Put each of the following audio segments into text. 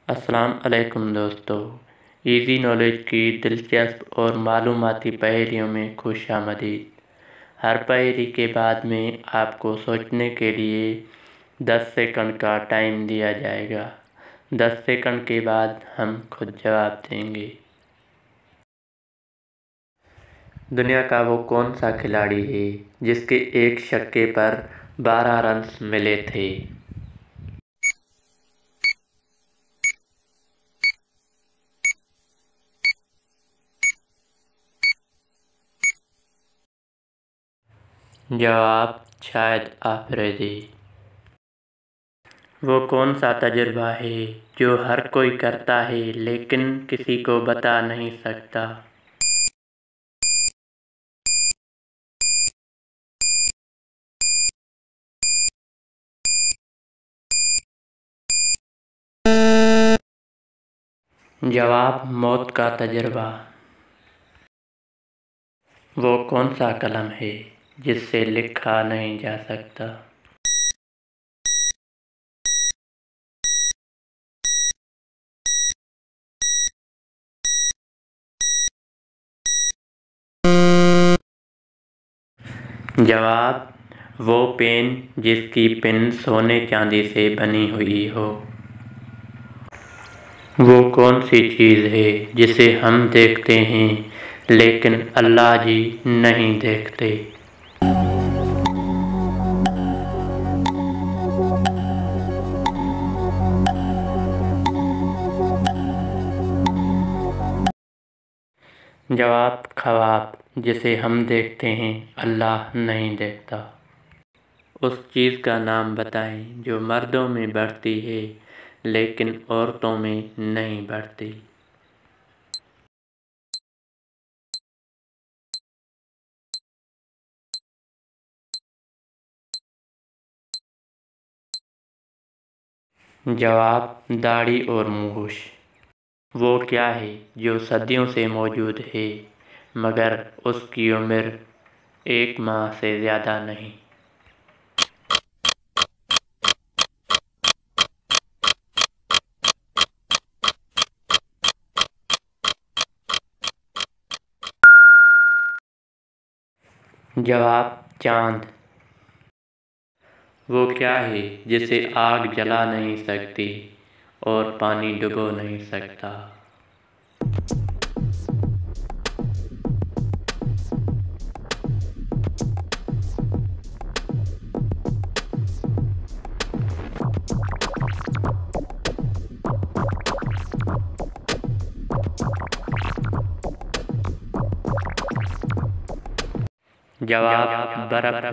السلام علیکم دوستو، ایزی نالج کی دلچسپ اور معلوماتی پہیلیوں میں خوش آمدید۔ ہر پہیلی کے بعد میں آپ کو سوچنے کے لیے 10 سیکنڈ کا ٹائم دیا جائے گا۔ 10 سیکنڈ کے بعد ہم خود جواب دیں گے۔ دنیا کا وہ کون سا کھلاڑی ہے جس کے ایک چھکے پر 12 رنز ملے تھے؟ جواب شاہد آفریدی۔ وہ کون سا تجربہ ہے جو ہر کوئی کرتا ہے لیکن کسی کو بتا نہیں سکتا؟ جواب موت کا تجربہ۔ وہ کون سا قلم ہے جس سے لکھا نہیں جا سکتا؟ جواب وہ پین جس کی پن سونے چاندی سے بنی ہوئی ہو۔ وہ کون سی چیز ہے جسے ہم دیکھتے ہیں لیکن اللہ جی نہیں دیکھتے؟ جواب خواب جسے ہم دیکھتے ہیں اللہ نہیں دیکھتا۔ اس چیز کا نام بتائیں جو مردوں میں بڑھتی ہے لیکن عورتوں میں نہیں بڑھتی۔ جواب داڑھی اور مونچھ۔ وہ کیا ہے جو صدیوں سے موجود ہے مگر اس کی عمر 1 ماہ سے زیادہ نہیں؟ جواب چاند۔ وہ کیا ہے جسے آگ جلا نہیں سکتی اور پانی ڈبو نہیں سکتا؟ جواب برف۔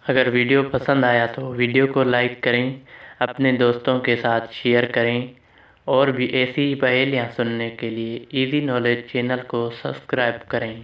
اگر ویڈیو پسند آیا تو ویڈیو کو لائک کریں، اپنے دوستوں کے ساتھ شیئر کریں اور بھی ایسی پہیلیاں سننے کے لیے ایزی نالج چینل کو سبسکرائب کریں۔